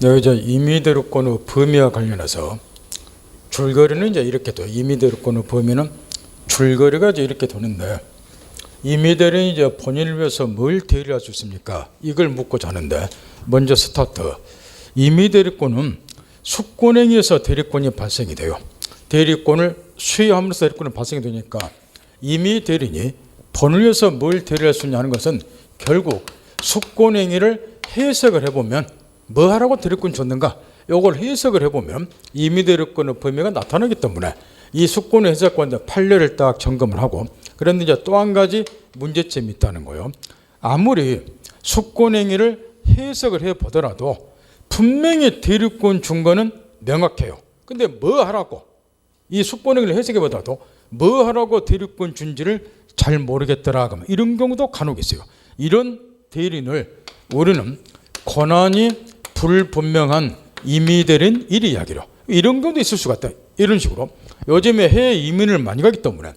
여기 이제 임의대로권의 범위와 관련해서 줄거리는 이제 이렇게 돼. 임의대로권의 범위는 줄거리가 이제 이렇게 도는데, 임의대로는 이제 본인을 위해서 뭘 대리할 수 있습니까? 이걸 묻고자 하는데, 먼저 스타트. 임의대리권은 수권행위에서 대리권이 발생이 돼요. 대리권을 수여함으로써 대리권이 발생이 되니까 임의대리인이 본인을 위해서 뭘 대리할 수 있냐 하는 것은 결국 수권행위를 해석을 해보면 뭐 하라고 대리권 줬는가? 이걸 해석을 해보면 임의대리권의 범위가 나타나기 때문에 이 수권의 해석관의 판례를 딱 점검을 하고, 그런데 이제 또 한 가지 문제점이 있다는 거예요. 아무리 수권행위를 해석을 해보더라도 분명히 대리권 준 거는 명확해요. 근데 뭐 하라고, 이 수권행위를 해석해 보더라도 뭐 하라고 대리권 준지를 잘 모르겠더라, 그러면 이런 경우도 간혹 있어요. 이런 대리인을 우리는 권한이 불분명한 임의대리인 일이 이야기로, 이런 경우도 있을 수가 있다. 이런 식으로 요즘에 해외 이민을 많이 가기 때문에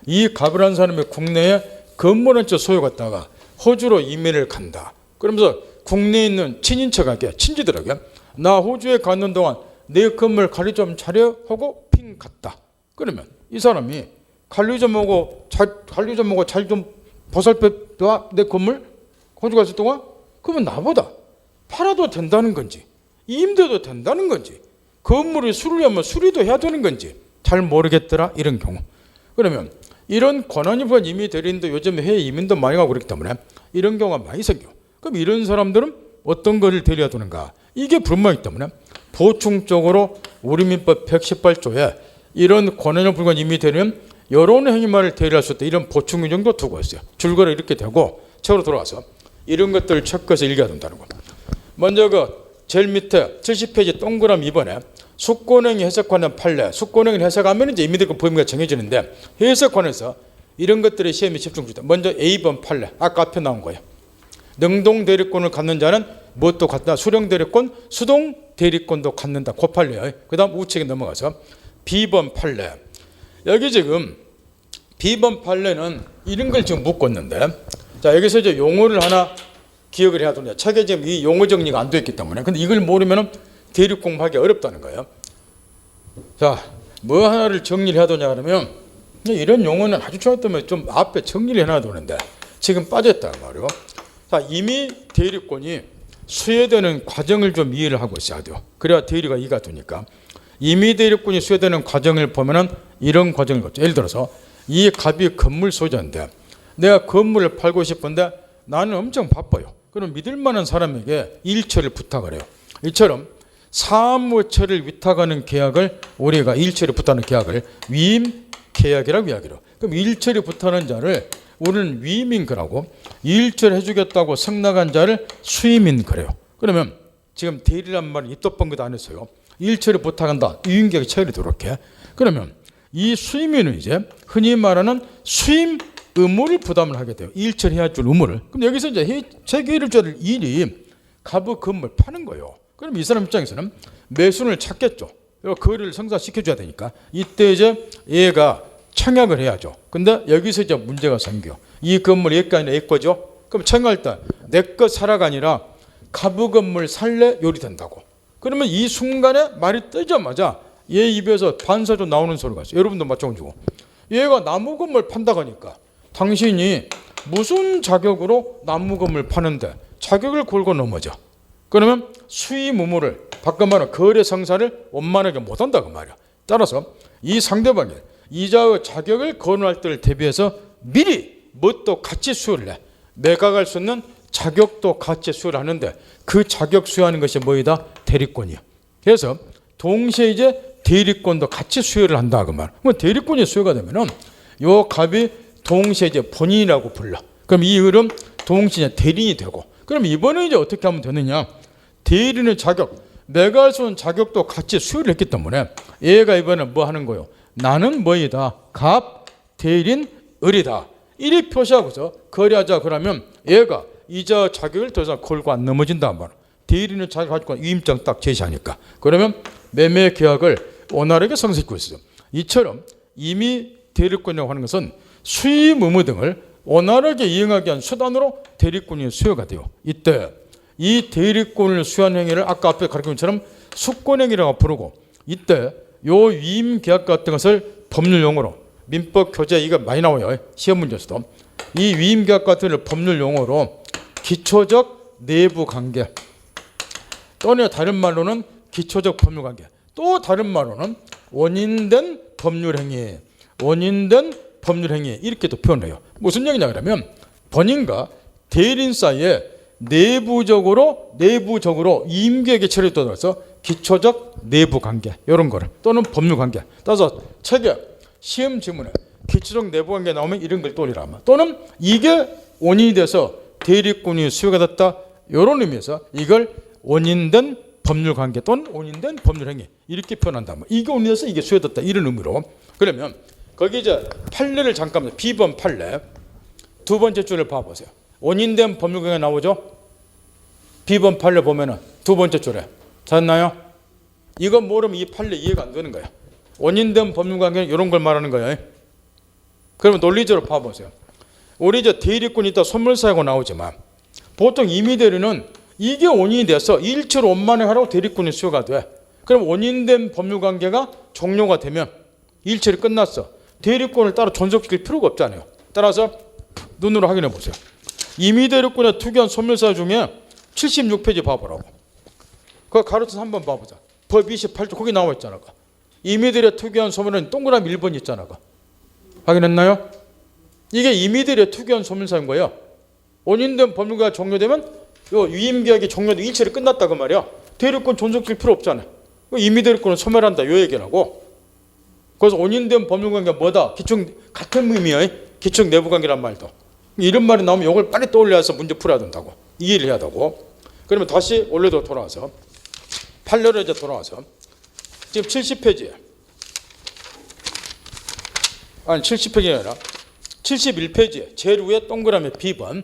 이 가브란 사람이 국내에 건물 한 채 소유했다가 호주로 이민을 간다. 그러면서 국내에 있는 친인척에게, 친지들에게 나 호주에 가는 동안 내 건물 관리 좀 잘해 하고 핑 갔다. 그러면 이 사람이 관리 좀 하고 잘 좀 보살펴 내 건물 호주 갔을 동안, 그러면 나보다 팔아도 된다는 건지 임대도 된다는 건지 건물이 수리하면 수리도 해야 되는 건지 잘 모르겠더라, 이런 경우. 그러면 이런 권한이 부여한 임의대리인도 요즘 해외 이민도 많이 가고 그렇기 때문에 이런 경우가 많이 생겨. 그럼 이런 사람들은 어떤 것을 대리해야 되는가? 이게 불만이기 때문에 보충적으로 우리 민법 118조에 이런 권한을 불구한 임의대리는 이런 행위만을 대리할 수 있다, 이런 보충 규정도 두고 있어요. 줄거리 이렇게 되고 책으로 들어가서 이런 것들을 체크해서 읽어야 된다는 거. 먼저 그 제일 밑에 70페이지 동그라미 2번에 수권행위 해석관의 판례, 수권행위를 해석하면 이제 임의대리권 범위가 정해지는데, 해석관에서 이런 것들의 시험에 집중 주다. 먼저 A번 판례, 아까 앞에 나온 거예요. 능동 대리권을 갖는 자는 무엇도 갖다, 수령 대리권, 수동 대리권도 갖는다. 그 판례예요. 그 다음 우측에 넘어가서 B번 판례. 여기 지금 B번 판례는 이런 걸 지금 묻고 있는데, 자, 여기서 이제 용어를 하나 기억을 해야 됩니다. 책에 지금 이 용어 정리가 안 되어 있기 때문에. 근데 이걸 모르면 대립 공부하기 어렵다는 거예요. 자, 뭐 하나를 정리를 해야 되냐 그러면, 이런 용어는 아주 좋았다면 좀 앞에 정리를 해놔야 되는데 지금 빠졌다 말이에요. 자, 이미 대리권이 수여되는 과정을 좀 이해를 하고 있어야 돼요. 그래야 대리가 이해가 되니까. 이미 대리권이 수여되는 과정을 보면은 이런 과정을 거쳐. 예를 들어서 이 갑이 건물 소유자인데 내가 건물을 팔고 싶은데 나는 엄청 바빠요. 그럼 믿을 만한 사람에게 일처를 부탁을 해요. 이처럼 사무처를 위탁하는 계약을 우리가 일처를 부탁하는 계약을 위임 계약이라고 이야기해요. 그럼 일처를 부탁하는 자를 우리는 위임인거라고, 일처를 해주겠다고 승낙한 자를 수임인거래요. 그러면 지금 대리란 말은 입도 뻥긋 안 했어요. 일처를 부탁한다, 위임계약이 처리 들어오게. 그러면 이 수임인은 이제 흔히 말하는 수임 의무를 부담을 하게 돼요. 일처를 해야 줄 의무를. 그럼 여기서 이제 체계를 줘야 될 일이 갑의 건물 파는 거예요. 그럼 이 사람 입장에서는 매수를 찾겠죠. 거래를 성사시켜줘야 되니까 이때 이제 얘가 청약을 해야죠. 근데 여기서 이제 문제가 생겨. 이 건물 얘가 아니라 얘 거죠. 그럼 청약할 때 내 거 사라가 아니라 갑의 건물 살래 요리된다고. 그러면 이 순간에 말이 뜨자마자 얘 입에서 반사조 나오는 소리가 있어요. 여러분도 마찬가지고. 얘가 나무 건물 판다고 하니까 당신이 무슨 자격으로 나무 건물 파는데 자격을 걸고 넘어져. 그러면 수임 의무를, 바꿔 말하면 거래 성사를 원만하게 못한다 그 말이야. 따라서 이 상대방이 이자의 자격을 거론할 때를 대비해서 미리 뭣도 같이 수여를 해. 매각할 수 있는 자격도 같이 수여를 하는데 그 자격 수여하는 것이 뭐이다? 대리권이야. 그래서 동시에 이제 대리권도 같이 수여를 한다 그 말. 그럼 대리권이 수여가 되면은 요 갑이 동시에 이제 본인이라고 불러. 그럼 이 을은 동시에 대리인이 되고. 그럼 이번에 이제 어떻게 하면 되느냐? 대리인의 자격, 매각할 수 있는 자격도 같이 수여를 했기 때문에 얘가 이번에 뭐 하는 거요? 나는 뭐이다? 갑, 대리인, 을이다. 이리 표시하고서 거래하자 그러면 얘가 이자 자격을 더 이상 걸고 안 넘어진다 말이야. 대리인의 자격 가지고 위임장 딱 제시하니까. 그러면 매매 계약을 원활하게 성사시키고 있어요. 이처럼 이미 대리권이라고 하는 것은 수임 의무 등을 원활하게 이행하기 위한 수단으로 대리권이 수여가 돼요. 이때 이 대리권을 수여한 행위를 아까 앞에 가르친 것처럼 수권행위라고 부르고, 이때 요 위임계약 같은 것을 법률 용어로, 민법 교재 이거 많이 나와요. 시험 문제에서도. 이 위임계약 같은 것을 법률 용어로 기초적 내부관계, 또는 다른 말로는 기초적 법률관계, 또 다른 말로는 원인된 법률행위, 원인된 법률행위, 이렇게도 표현해요. 무슨 얘기냐 그러면 본인과 대리인 사이에 내부적으로 임계획의 처리에 따라서 기초적 내부관계, 이런 거를, 또는 법률관계. 따라서 책에 시험 지문에 기초적 내부관계 나오면 이런 걸 떠올리라. 또는 이게 원인이 돼서 대리권이 수여가 됐다, 이런 의미에서 이걸 원인된 법률관계 또는 원인된 법률행위, 이렇게 표현한다. 이게 원인이 돼서 이게 수여됐다, 이런 의미로. 그러면 거기 이제 판례를 잠깐만, B번 판례 두 번째 줄을 봐보세요. 원인된 법률관계 나오죠? B번 판례 보면은 두 번째 줄에 찾나요? 이거 모르면 이 판례 이해가 안 되는 거야. 원인된 법률관계는 이런 걸 말하는 거예요. 그러면 논리적으로 봐보세요. 우리 이제 대리권이 있다 소멸사하고 나오지만 보통 임의대리는 이게 원인이 돼서 일체로 원만행하라고 대리권이 수여가 돼. 그럼 원인된 법률관계가 종료가 되면 일체로 끝났어. 대리권을 따로 존속시킬 필요가 없잖아요. 따라서 눈으로 확인해 보세요. 임의대리권의 투기한 소멸사 중에 76페이지 봐보라고. 그거 가로쳐서 한번 봐보자. 법 28조 거기 나와 있잖아. 임의대리의 투기한 소멸은 동그라미 1번 있잖아. 확인했나요? 이게 임의대리의 투기한 소멸사인 거예요. 원인된 법률관계가 종료되면 요 위임계약이 종료돼 일체로 끝났다 그 말이야. 대리권 존속시킬 필요 없잖아요. 임의대리권을 소멸한다, 요 얘기라고. 그래서 원인된 법률관계가 뭐다? 같은 의미의 기초 내부관계란 말도. 이런 말이 나오면 이걸 빨리 떠올려서 문제 풀어야 된다고. 이해를 해야 되고. 그러면 다시 원래로 돌아와서 판례로 이제 돌아와서 지금 70페이지에, 아니 70페이지가 아니라 71페이지에 제일 위에 동그라미 B번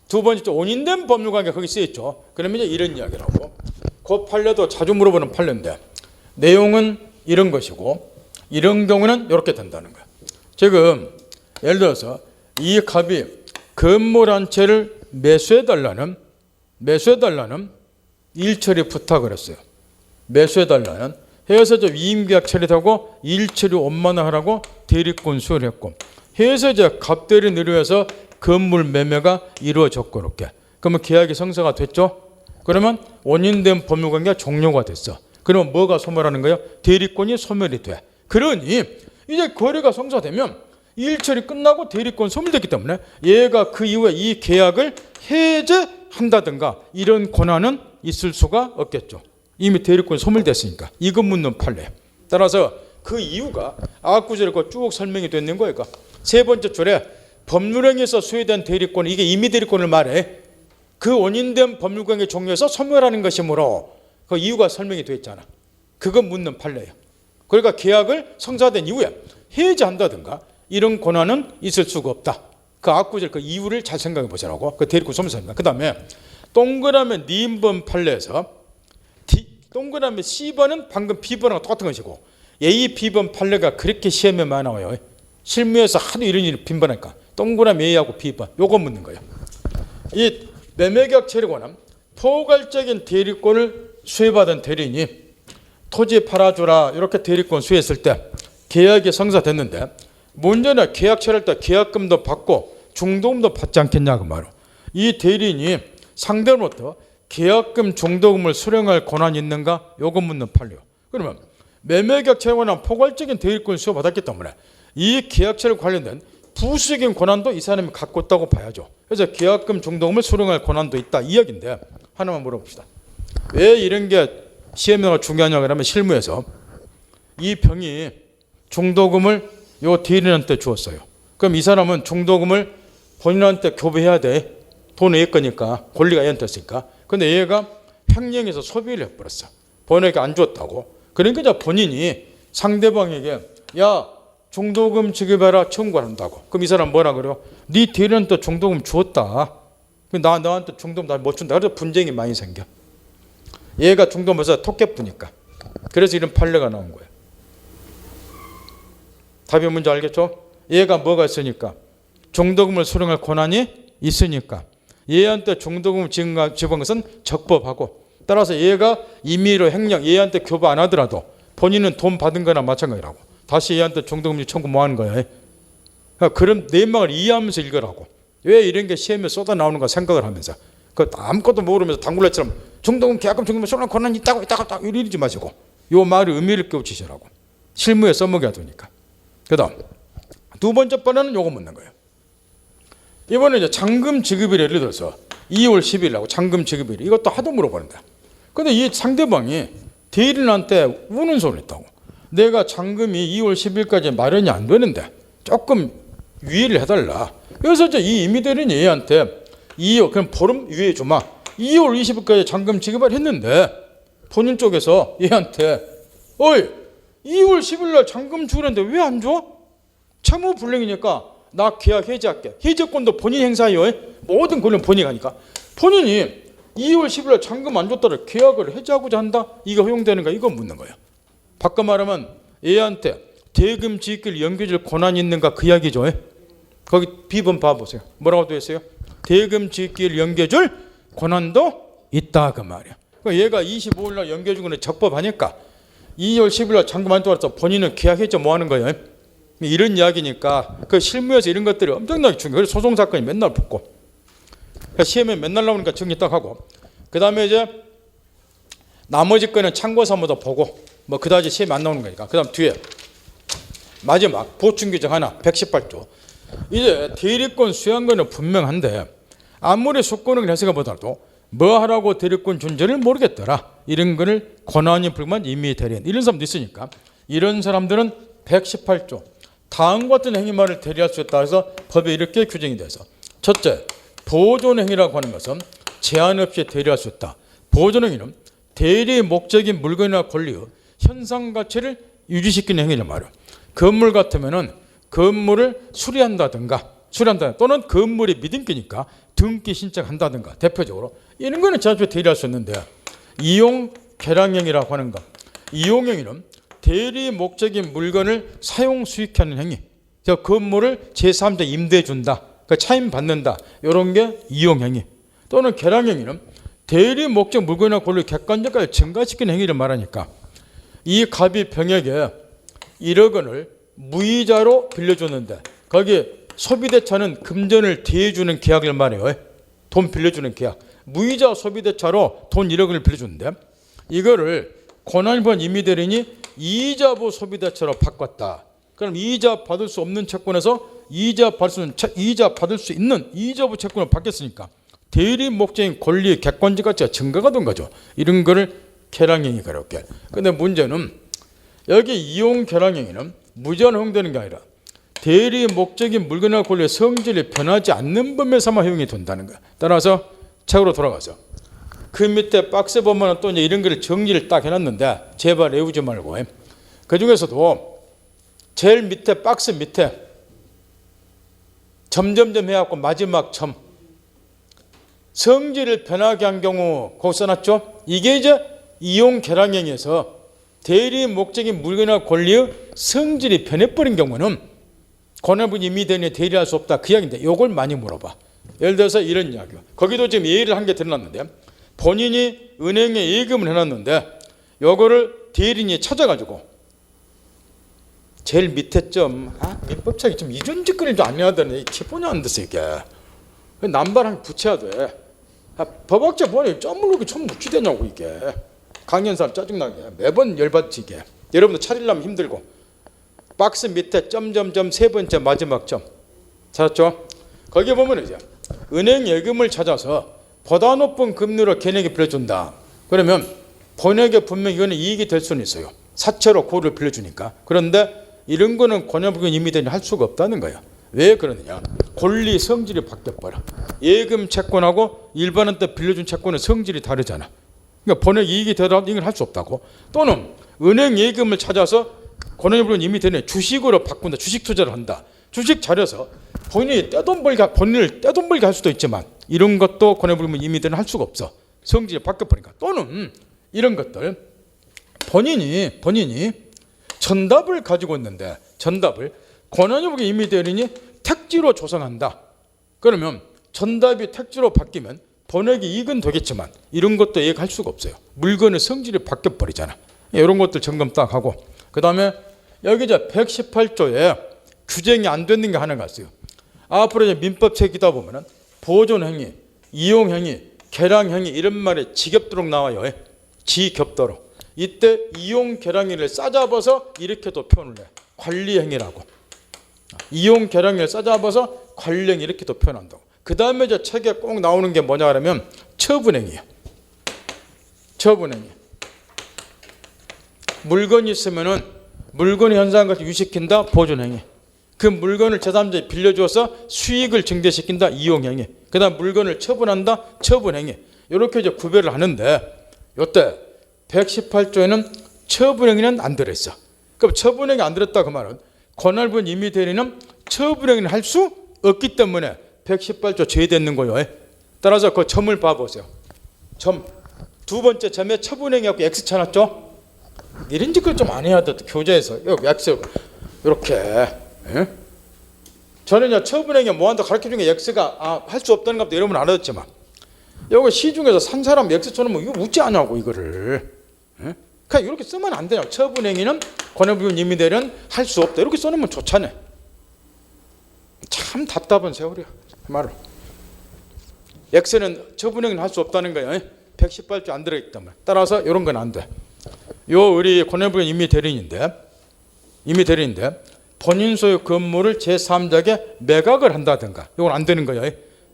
두 번째 원인된 법률관계 거기 쓰여있죠. 그러면 이제 이런 이야기라고. 그 판례도 자주 물어보는 판례인데 내용은 이런 것이고 이런 경우는 이렇게 된다는 거야. 지금 예를 들어서 이 갑이 건물 한 채를 매수해달라는 일처리 부탁을 했어요. 매수해달라는 해서 저 위임계약 처리하고 일처리 원만하라고 대리권 수여를 했고, 해서 이제 갑대리 의뢰해서 건물 매매가 이루어졌고, 이렇게 그러면 계약이 성사가 됐죠. 그러면 원인된 법률관계가 종료가 됐어. 그러면 뭐가 소멸하는 거예요? 대리권이 소멸이 돼. 그러니 이제 거래가 성사되면 일처리 끝나고 대리권 소멸됐기 때문에 얘가 그 이후에 이 계약을 해제한다든가 이런 권한은 있을 수가 없겠죠. 이미 대리권이 소멸됐으니까. 이거 묻는 판례. 따라서 그 이유가 아구절에 쭉 설명이 되는 거예요. 세 번째 줄에 법률행위에서 수여된 대리권, 이게 임의대리권을 말해. 그 원인된 법률관계 종료해서 소멸하는 것이므로 그 이유가 설명이 되어 있잖아. 그거 묻는 판례예요. 그러니까 계약을 성사된 이후에 해제한다든가 이런 권한은 있을 수가 없다. 그 앞구절 그 이유를 잘 생각해 보시라고. 그 대리권 소멸사입니다. 그 다음에 동그라미 D번 판례에서 동그라미 C번은 방금 B번하고 똑같은 것이고 A, B번 판례가 그렇게 시험에 많이 나와요. 실무에서 하도 이런 일이 빈번하니까 동그라미 A하고 B번 요거 묻는 거예요. 이 매매계약 처리 권한, 포괄적인 대리권을 수여받은 대리인이 토지 팔아주라 이렇게 대리권 수여했을 때 계약이 성사됐는데 문제는 계약 처리할 때 계약금도 받고 중도금도 받지 않겠냐 그 말이에요. 이 대리인이 상대로부터 계약금 중도금을 수령할 권한이 있는가? 요거 묻는 판례요. 그러면 매매계약 처리 권한 포괄적인 대리권을 수여받았기 때문에 이 계약 처리 관련된 부수적인 권한도 이 사람이 갖고 있다고 봐야죠. 그래서 계약금 중도금을 수령할 권한도 있다 이 이야기인데 하나만 물어봅시다. 왜 이런 게 시험에 중요하냐 그러면 실무에서 이 병이 중도금을 요 대리인한테 주었어요. 그럼 이 사람은 중도금을 본인한테 교부해야 돼. 돈을 얘 거니까 권리가 얘한테 있으니까. 근데 얘가 횡령해서 소비를 해버렸어. 본인에게 안 줬다고. 그러니까 이제 본인이 상대방에게 야 중도금 지급해라 청구를 한다고. 그럼 이 사람 뭐라 그래요? 네 대리한테 중도금 주었다. 나한테 중도금 다 못 준다. 그래서 분쟁이 많이 생겨. 얘가 중도금에서 토끼푸니까. 그래서 이런 판례가 나온 거예요. 답이 뭔지 알겠죠? 얘가 뭐가 있으니까 중도금을 수령할 권한이 있으니까 얘한테 중도금 지불한 것은 적법하고, 따라서 얘가 임의로 횡령, 얘한테 교부 안 하더라도 본인은 돈 받은 거나 마찬가지라고. 다시 얘한테 중도금리 청구 뭐 하는 거야? 그런 내막을 이해하면서 읽으라고. 왜 이런 게 시험에 쏟아 나오는가 생각을 하면서, 그 아무것도 모르면서 당굴레처럼 중도금 계약금 중도금 소란 권한이 있다고 이러지 마시고, 요 말의 의미를 깨우치시라고. 실무에 써먹여야 되니까. 그 다음 두 번째 번에는 요거 묻는 거예요. 이번에 이제 잔금 지급일, 예를 들어서 2월 10일이라고 잔금 지급일, 이것도 하도 물어보는데, 근데 이 상대방이 대리인한테 우는 소리를 했다고. 내가 잔금이 2월 10일까지 마련이 안 되는데 조금 유예를 해달라. 그래서 이제 이 이미 대리인이 얘한테 2월, 그럼 보름 유예 주마, 2월 20일까지 잔금 지급을 했는데 본인 쪽에서 얘한테 어이 2월 10일 날 잔금 주는데 왜 안 줘? 채무 불능이니까 나 계약 해지할게. 해지권도 본인 행사예요. 모든 권리는 본인이 가니까. 본인이 2월 10일 날 잔금 안 줬다를 계약을 해지하고자 한다? 이거 허용되는가? 이거 묻는 거예요. 바꿔 말하면 얘한테 대금 지급일 연기줄 권한이 있는가? 그 이야기죠. 거기 B번 봐보세요. 뭐라고 되어 있어요? 대금 지급일 연계줄 권한도 있다 그 말이야. 얘가 25일 날 연계준 거는 적법하니까 2월 10일 날 잔금 안 줬다 본인은 계약했죠. 뭐 하는 거예요? 이런 이야기니까 그 실무에서 이런 것들이 엄청나게 중요해요. 그래서 소송 사건이 맨날 붙고 시험에 맨날 나오니까 정리 딱 하고, 그 다음에 이제 나머지 거는 참고사무도 보고 뭐 그다지 시험에 안 나오는 거니까. 그 다음 뒤에 마지막 보충규정 하나 118조. 이제 대리권 수여한 거는 분명한데 아무리 속권을 해석해 보더라도 뭐 하라고 대리권 준지를 모르겠더라. 이런 거를 권한이 불만 임의 대리인 이런 사람도 있으니까 이런 사람들은 118조 다음과 같은 행위만을 대리할 수 있다 해서 법에 이렇게 규정이 돼서, 첫째, 보존행위라고 하는 것은 제한 없이 대리할 수 있다. 보존행위는 대리의 목적인 물건이나 권리의 현상 가치를 유지시키는 행위란 말이에요. 건물 같으면은 건물을 수리한다든가 또는 건물이 미등기니까 등기 신청한다든가 대표적으로 이런 거는 제한 없이 대리할 수 있는데, 이용 개량행위라고 하는 것, 이용행위는 대리 목적인 물건을 사용 수익하는 행위, 건물을 제3자 임대해 준다, 차임 받는다, 이런 게 이용행위. 또는 개량행위는 대리 목적 물건이나 권리를 객관적으로 증가시키는 행위를 말하니까 이 갑이 병에게 1억 원을 무이자로 빌려줬는데 거기 소비대차는 금전을 대주는 계약을 말해요. 돈 빌려주는 계약, 무이자 소비대차로 돈 1억 원을 빌려주는데 이거를 권한일반 임의대리인이 이자부 소비대차로 바꿨다. 그럼 이자 받을 수 없는 채권에서 이자 받을 수 있는 이자부 채권을 바뀌었으니까 대리 목적인 권리의 객관적 가치가 증가가 된 거죠. 이런 거를 개량행위가 그렇게. 근데 문제는 여기 이용 개량행위는 무제한 허용되는 게 아니라 대리 목적인 물건이나 권리의 성질이 변하지 않는 범위에서만 허용이 된다는 거야. 따라서 책으로 돌아가서 그 밑에 박스 보면 또 이제 이런 거를 정리를 딱 해놨는데 제발 외우지 말고, 그 중에서도 제일 밑에 박스 밑에 점점점 해갖고 마지막 점 성질을 변하게 한 경우 거기 써놨죠. 이게 이제 이용 개량행위에서 대리 목적인 물건이나 권리의 성질이 변해버린 경우는 권한분 임의대리인이 대리할 수 없다 그 이야기인데 이걸 많이 물어봐. 예를 들어서 이런 이야기요. 거기도 지금 예를 한 개 드러났는데 본인이 은행에 예금을 해놨는데 요거를 대리인이 찾아가지고 제일 밑에 점 민법책이 좀 이런 짓거리를 좀 안 해야 되네. 기본이 안 돼서 이게 남발하게 붙여야 돼. 법학자 보니 점을 이렇게 좀 묻히되냐고 이게. 강연 사람 짜증나게 매번 열받치게. 여러분들 찾으려면 힘들고 박스 밑에 점점점 세 번째 마지막 점 찾았죠? 거기 보면 이제 은행 예금을 찾아서 보다 높은 금리로 걔네에게 빌려준다. 그러면 본에게 분명히 이거는 이익이 될 수는 있어요. 사채로 고를 빌려주니까. 그런데 이런 거는 권한불능 임의대리인이 할 수가 없다는 거예요. 왜 그러느냐? 권리 성질이 바뀌어버려. 예금 채권하고 일반한테 빌려준 채권은 성질이 다르잖아. 그러니까 본에 이익이 되더라도 이걸 할 수 없다고. 또는 은행 예금을 찾아서 권한불능 임의대리인이 주식으로 바꾼다. 주식 투자를 한다. 주식 잘해서 본인을 떼돈 벌게 할 수도 있지만 이런 것도 권한불능 임의대리인은 할 수가 없어. 성질이 바뀌어버리니까. 또는 이런 것들 본인이 전답을 가지고 있는데 전답을 권한불능 임의대리인이 택지로 조성한다. 그러면 전답이 택지로 바뀌면 본액이 이익은 되겠지만 이런 것도 얘기할 수가 없어요. 물건의 성질이 바뀌어버리잖아. 이런 것들 점검 딱 하고, 그 다음에 여기 이제 118조에 규정이 안 되는 게 하나가 있어요. 앞으로 이제 민법 책이다 보면은 보존행위, 이용행위, 계량행위 이런 말이 지겹도록 나와요. 지겹도록. 이때 이용 계량행위를 싸잡아서 이렇게 또 표현을 해. 관리행위라고. 이용 계량행위를 싸잡아서 관리행위 이렇게 또 표현한다고. 그 다음에 이제 책에 꼭 나오는 게 뭐냐 하면 처분행위야. 처분행위. 물건이 있으면은 물건의 현상을 유지시킨다. 보존행위. 그 물건을 제3자에 빌려줘서 수익을 증대시킨다. 이용행위. 그 다음 물건을 처분한다. 처분행위. 이렇게 이제 구별을 하는데 이때 118조에는 처분행위는 안 들어있어. 그럼 처분행위 안 들었다 그 말은 권한분 임의 대리는 처분행위를 할 수 없기 때문에 118조 제외되는 거예요. 따라서 그 점을 봐보세요. 점. 두 번째 점에 처분행위하고 X 쳐놨죠? 이런 짓을 좀 안 해야 돼. 교재에서. X 이렇게. 저는 처분행위 뭐한다 가르쳐준 게 X가 할 수 없다는 것도 여러분 알았지만 여기 시중에서 산 사람 X 쳐놓으면 이거 묻지 않냐고 이거를. 그냥 이렇게 쓰면 안 돼요. 처분행위는 권한분 임의 대리는 할 수 없다. 이렇게 써놓으면 좋잖아요. 참 답답한 세월이야. 말로. X는 처분행위는 할 수 없다는 거예요. 118조 안 들어있기 때문에. 따라서 이런 건 안 돼. 우리 권한분 임의 대리인데 본인 소유 건물을 제3자에게 매각을 한다든가 이건 안 되는 거예요.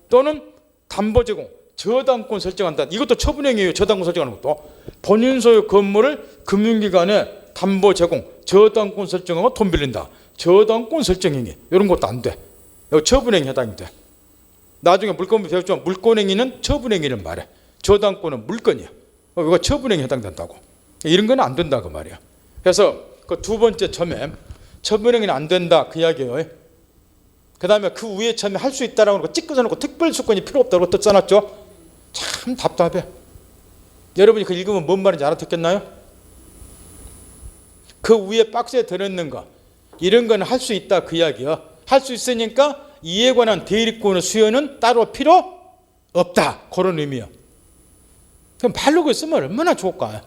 또는 담보 제공, 저당권 설정한다. 이것도 처분행위예요. 저당권 설정하는 것도. 본인 소유 건물을 금융기관에 담보 제공, 저당권 설정하고 돈 빌린다. 저당권 설정행위 이런 것도 안 돼. 이거 처분행위 해당이 돼. 나중에 물권부 배웠지만 물권행위는 처분행위를 말해. 저당권은 물건이야. 이거 처분행위 해당된다고. 이런 건 안 된다 그 말이야. 그래서 그 두 번째 점에 처분행위는 안 된다 그 이야기예요. 그 다음에 그 위에 점에 할 수 있다라고 찍어서 놓고 특별수권이 필요 없다고 또 써놨죠. 참 답답해. 여러분이 그 읽으면 뭔 말인지 알아듣겠나요? 그 위에 박스에 들어있는 거 이런 건 할 수 있다 그 이야기야. 할 수 있으니까 이에 관한 대리권의 수여는 따로 필요 없다 그런 의미야. 그럼 발로 그 쓰면 얼마나 좋을까?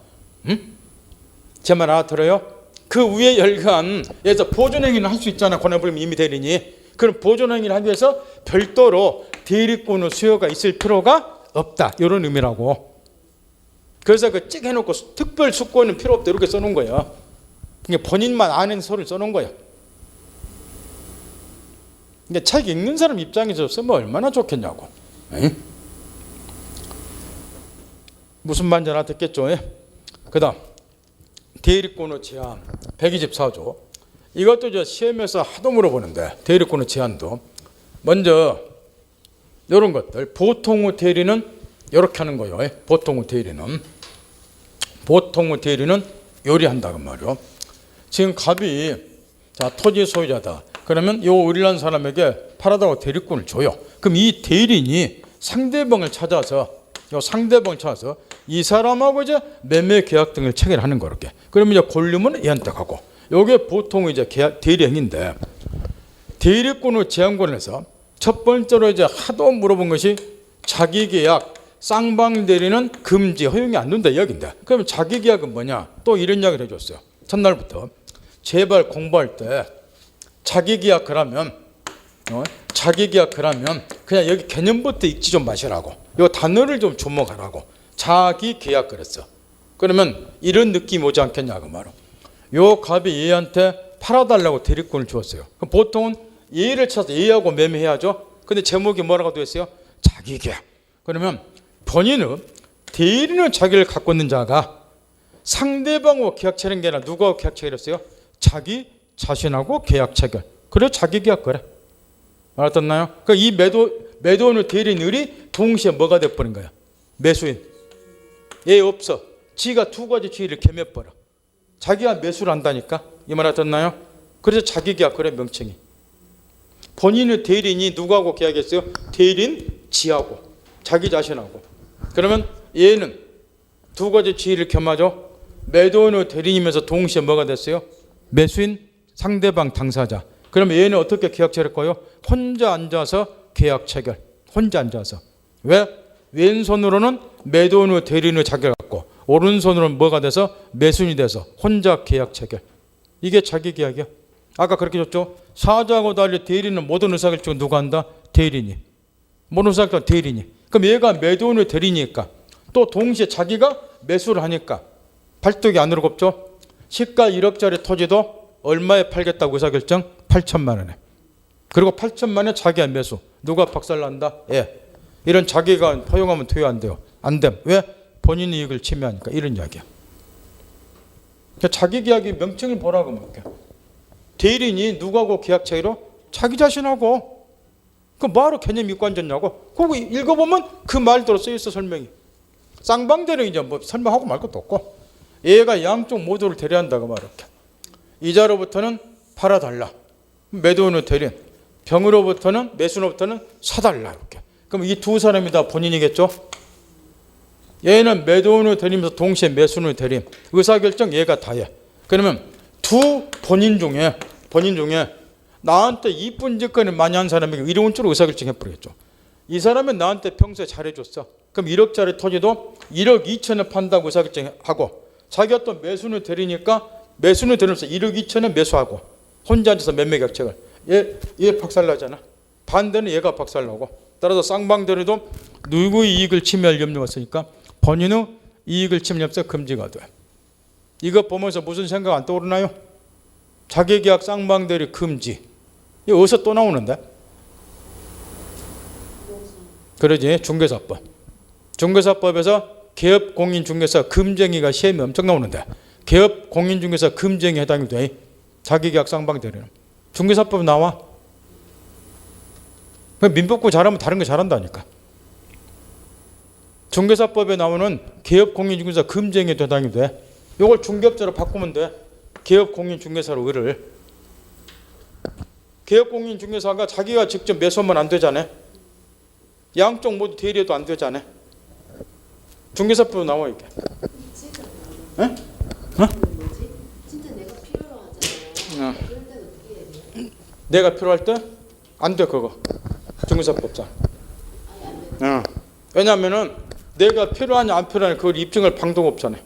제 말 알아들어요? 그 위에 열거한 예서 보존행위는 할 수 있잖아. 권한불임 임의 대리인이. 그럼 보존행위를 하기 위해서 별도로 대리권의 수요가 있을 필요가 없다 이런 의미라고. 그래서 그 찍 해놓고 특별 수권은 필요 없다 이렇게 써놓은 거야. 그러니까 본인만 아는 소리를 써놓은 거야. 근데 책 읽는 사람 입장에서 쓰면 얼마나 좋겠냐고. 에이? 무슨 말인지 알아듣겠죠? 그 다음 대리권의 제한 124조. 이것도 저 시험에서 하도 물어보는데 대리권의 제한도 먼저 이런 것들 보통의 대리는 이렇게 하는 거예요. 보통의 대리는 요리한다고 말이요. 지금 갑이 자 토지 소유자다. 그러면 요 의리한 사람에게 팔아다가 대리권을 줘요. 그럼 이 대리인이 상대방을 찾아서 이 사람하고 이제 매매 계약 등을 체결하는 거 이렇게. 그러면 이제 권리금은 얘한테 가고. 요게 보통 이제 대리 행위인데 대리권의 제한권에서 첫 번째로 이제 하도 물어본 것이 자기계약 쌍방 대리는 금지 허용이 안 된다 이야기인데 그러면 자기계약은 뭐냐? 또 이런 이야기를 해줬어요. 첫날부터 제발 공부할 때 자기계약을 하면 그냥 여기 개념부터 읽지 좀 마시라고. 이 단어를 좀 주목하라고. 자기계약 그랬어. 그러면 이런 느낌이 오지 않겠냐 그 말은. 요 갑이 얘한테 팔아달라고 대리권을 주었어요. 그럼 보통은 얘를 찾아서 얘하고 매매해야죠. 근데 제목이 뭐라고 되어 있어요? 자기계약. 그러면 본인은 대리는 자기를 갖고 있는 자가 상대방하고 계약 체결한 게 아니라 누구하고 계약 체결했어요? 자기 자신하고 계약 체결. 그래 자기계약 그래. 알았나요? 그러니까 이 매도인의 대리인이 동시에 뭐가 돼버린 거야? 매수인. 얘 없어. 지가 두 가지 지위를 겸해버려. 자기가 매수를 한다니까. 이 말 알았나요? 그래서 자기계약 그래 명칭이. 본인의 대리인이 누구하고 계약했어요? 대리인 지하고 자기 자신하고. 그러면 얘는 두 가지 지위를 겸하죠. 매도인의 대리인이면서 동시에 뭐가 됐어요? 매수인 상대방 당사자. 그러면 얘는 어떻게 계약 체결할 거예요? 혼자 앉아서 계약 체결. 혼자 앉아서. 왜? 왼손으로는 매도인의 대리인의 자격을 갖고 오른손으로는 뭐가 돼서 매순이 돼서 혼자 계약 체결. 이게 자기 계약이야. 아까 그렇게 줬죠. 사자하고 달리 대리인은 모든 의사결정을 누가 한다? 대리인이. 모든 의사결정 대리인이. 그럼 얘가 매도인의 대리니까 또 동시에 자기가 매수를 하니까 발등이 안으로 곱죠. 시가 1억짜리 토지도 얼마에 팔겠다고 의사결정? 8천만 원에. 그리고 8천만 원에 자기가 매수. 누가 박살난다? 예. 이런 자기가 허용하면 퇴화 안 돼요. 안 됨. 왜? 본인 이익을 침해하니까. 이런 이야기야. 그러니까 자기 계약의 명칭을 보라고 말게. 대리인이 누구하고 계약 차이로? 자기 자신하고. 그 뭐하러 개념 이익 관계냐고. 그거 읽어보면 그 말대로 쓰여있어 설명이. 쌍방대리는 이제 뭐 설명하고 말 것도 없고 얘가 양쪽 모두를 대리한다고 말이렇게. 이자로부터는 팔아달라. 매도인의 대리인. 병으로부터는 매수로부터는 사달라 이렇게. 그럼 이 두 사람이 다 본인이겠죠? 얘는 매도인의 대리면서 동시에 매수인의 대리인. 의사결정 얘가 다 해. 그러면 두 본인 중에 나한테 이쁜 짓거리를 많이 한 사람에게 이로운 쪽으로 의사결정 해버리겠죠. 이 사람은 나한테 평소에 잘해줬어. 그럼 1억짜리 토지도 1억 2천에 판다고 의사결정하고 자기가 또 매수인의 대리니까 매수인의 대리면서 1억 2천에 매수하고 혼자 앉아서 매매결정을. 얘 박살나잖아. 반대는 얘가 박살나고. 따라서 쌍방대리도 누구의 이익을 침해할 염려가 있으니까 본인의 이익을 침해하면서 금지가 돼. 이거 보면서 무슨 생각 안 떠오르나요? 자기계약 쌍방대리 금지. 이거 어디서 또 나오는데? 그러지. 중개사법. 중개사법에서 개업공인중개사 금쟁이가 시험이 엄청 나오는데 개업공인중개사 금쟁이 해당이 돼. 자기계약 쌍방대리는. 중개사법에 나와. 민법고 잘하면 다른 거 잘한다니까. 중개사법에 나오는 개업공인중개사 금쟁이에 해당이 돼. 이걸 중개업자로 바꾸면 돼. 개업공인중개사로 의를. 개업공인중개사가 자기가 직접 매수하면 안 되잖아. 양쪽 모두 대리해도 안 되잖아. 중개사법에 나와 이게. 에? 어? 진짜 내가 필요로 하잖아요. 그럴 때는 어떻게 해야 돼요? 내가 필요할 때 안 돼 그거. 중개사법상. 왜냐하면은 내가 필요하냐 안 필요하냐 그걸 입증할 방도가 없잖아요.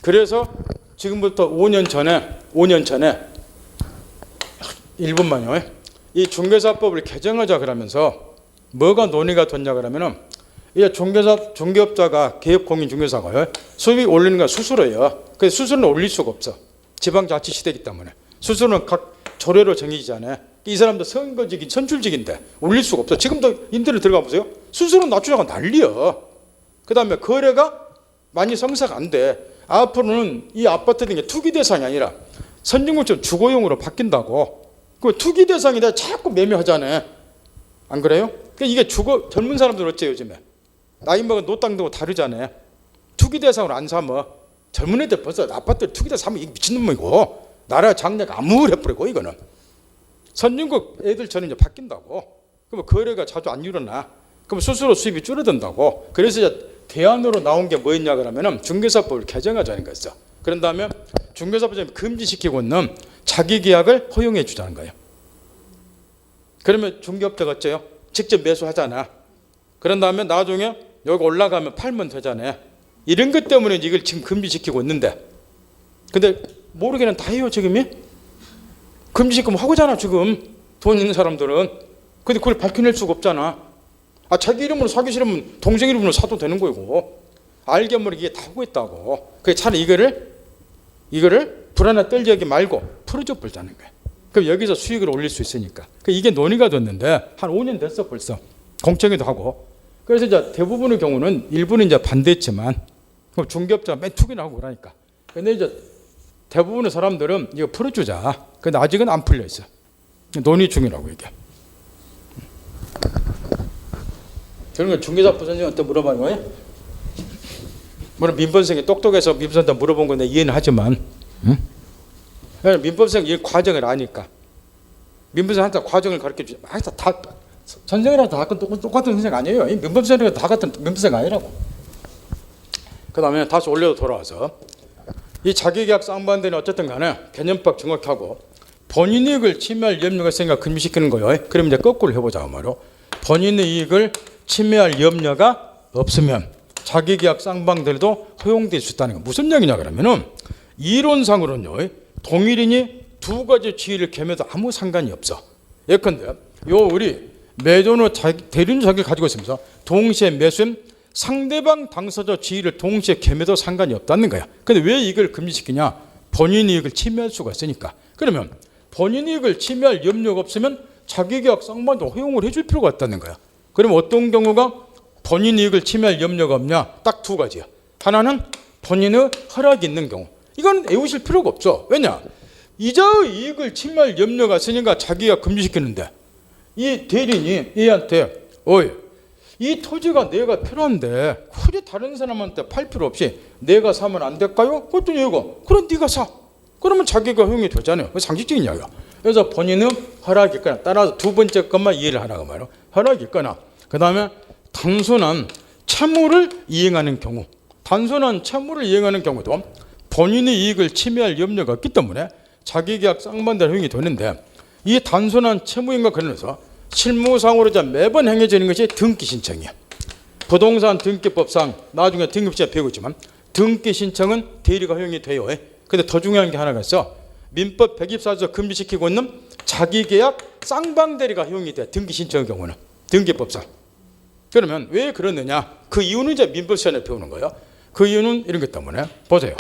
그래서 지금부터 5년 전에 1분만요. 이 중개사법을 개정하자 그러면서 뭐가 논의가 됐냐 그러면은 이제 중개업자가 개업공인중개사가요. 수입이 올리는 건 수수료예요. 그래서 수수료는 올릴 수가 없어. 지방자치시대이기 때문에. 수수료는 각 조례로 정해지잖아요. 이 사람도 선거직이 선출직인데 올릴 수가 없어. 지금도 인터넷 들어가 보세요. 수수료 낮추자고 난리야. 그 다음에 거래가 많이 성사가 안 돼. 앞으로는 이 아파트 등의 투기 대상이 아니라 선진국처럼 주거용으로 바뀐다고. 그 투기 대상이 다 자꾸 매매하잖아요. 안 그래요? 그러니까 이게 젊은 사람들 어째 요즘에 나이 먹은 노땅들하고 다르잖아요. 투기 대상으로 안 삼어. 젊은 애들 벌써 아파트 투기 대상 사면 미친놈이고 나라 장래가 암울해버리고 이거는. 선진국 애들처럼 이제 바뀐다고. 그러면 거래가 자주 안 일어나. 그럼 스스로 수입이 줄어든다고. 그래서 이제 대안으로 나온 게 뭐였냐 그러면은 중개사법을 개정하자는 거였어. 그런 다음에 중개사법을 금지시키고 있는 자기 계약을 허용해 주자는 거예요. 그러면 중개업자가 어째요? 직접 매수하잖아. 그런 다음에 나중에 여기 올라가면 팔면 되잖아요. 이런 것 때문에 이걸 지금 금지시키고 있는데, 근데 모르게는 다 해요 지금이. 금지시키면 하고잖아 지금. 돈 있는 사람들은. 근데 그걸 밝혀낼 수가 없잖아. 자기 이름으로 사기 싫으면 동생 이름으로 사도 되는 거고. 알게 모르게 이게 다 하고 있다고. 그래 차라리 이거를 불안에 떨게 하지 말고 풀어줘 버리자는 거야. 그럼 여기서 수익을 올릴 수 있으니까. 이게 논의가 됐는데 한 5년 됐어 벌써. 공청회도 하고. 그래서 이제 대부분의 경우는 일부는 이제 반대했지만 중개업자가 맨 투기나 하고 그러니까. 근데 이제 대부분의 사람들은 이거 풀어주자. 근데 아직은 안 풀려 있어. 논의 중이라고 이게. 그런 걸 중개사법 선생님한테 물어봐요. 물론 민법생이 똑똑해서 민법생한테 물어본 건데 이해는 하지만, 응? 민법생 이 과정을 아니까. 민법생한테 과정을 가르쳐주지. 다 선생이랑 다 똑같은 선생 아니에요. 민법생이랑 다 같은 민법생 아니라고. 그 다음에 다시 올려도 돌아와서 이 자기계약 쌍방대리는 어쨌든 간에 개념법 정확하고 본인 이익을 침해할 염려가 있으니까 금지시키는 거예요. 그럼 이제 거꾸로 해보자 말이요. 본인의 이익을 침해할 염려가 없으면 자기계약 쌍방대리도 허용될 수 있다는 건 무슨 얘기냐 그러면은 이론상으로는요 동일인이 두 가지 지위를 겸해도 아무 상관이 없어. 예컨대 요 우리 매도는 대리인 자격을 가지고 있으면서 동시에 매수인 상대방 당사자 지위를 동시에 겸해도 상관이 없다는 거야. 근데 왜 이걸 금지시키냐? 본인 이익을 침해할 수가 있으니까. 그러면 본인 이익을 침해할 염려가 없으면 자기계약 쌍방도 허용을 해줄 필요가 없다는 거야. 그럼 어떤 경우가 본인 이익을 침해할 염려가 없냐? 딱 두 가지야. 하나는 본인의 허락이 있는 경우. 이건 애우실 필요가 없어. 왜냐? 이자의 이익을 침해할 염려가 있으니까 자기가 금지시키는데 이 대리인이 얘한테 어이 이 토지가 내가 필요한데 굳이 다른 사람한테 팔 필요 없이 내가 사면 안 될까요? 그랬더니 얘가 그럼 네가 사. 그러면 자기가 허용이 되잖아요. 상식적인 이야기야. 그래서 본인은 허락이 있거나 따라서 두 번째 것만 이해를 하라고 말이야. 허락이 있거나 그 다음에 단순한 채무를 이행하는 경우 단순한 채무를 이행하는 경우도 본인의 이익을 침해할 염려가 없기 때문에 자기계약 쌍방대리 허용이 되는데 이 단순한 채무인과 관련해서 실무상으로 매번 행해지는 것이 등기 신청이야. 부동산 등기법상 나중에 등기법제가 배우지만 등기 신청은 대리가 허용이 돼요. 근데 더 중요한 게 하나가 있어. 민법 124조 금지시키고 있는 자기계약 쌍방대리가 허용이 돼. 등기 신청의 경우는 등기법상. 그러면 왜 그러느냐? 그 이유는 이제 민법 시간에 배우는 거예요. 그 이유는 이런 것 때문에 보세요.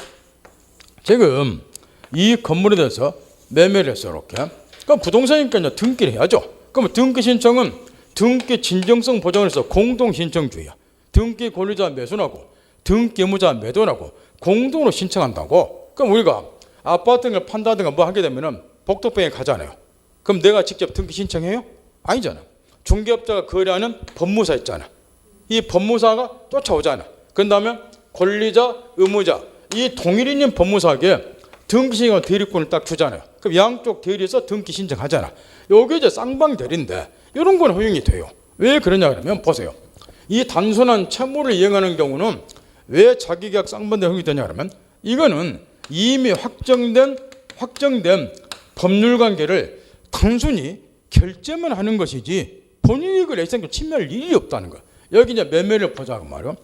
지금 이 건물에 대해서 매매를 했어 이렇게. 그럼 부동산이니까 이제 등기를 해야죠. 그럼 등기 신청은 등기 진정성 보장을 해서 공동 신청주의야. 등기 권리자 매수하고 등기 의무자 매도하고 공동으로 신청한다고. 그럼 우리가 아파트를 판다든가 뭐 하게 되면은 복덕방에 가잖아요. 그럼 내가 직접 등기 신청해요? 아니잖아. 중개업자가 거래하는 법무사 있잖아. 이 법무사가 쫓아오잖아. 그 다음에 권리자, 의무자 이 동일인인 법무사에게 등기 신청과 대리권을 딱 주잖아요. 그럼 양쪽 대리에서 등기 신청하잖아. 요게 이제 쌍방 대리인데 이런 건 허용이 돼요. 왜 그러냐 그러면 보세요. 이 단순한 채무를 이행하는 경우는 왜 자기계약 쌍방 대리 허용이 되냐 그러면 이거는 이미 확정된 법률 관계를 단순히 결제만 하는 것이지 본인 이익을 애생적으로 침해할 일이 없다는 거야. 여기 이제 매매를 보자고 말이야.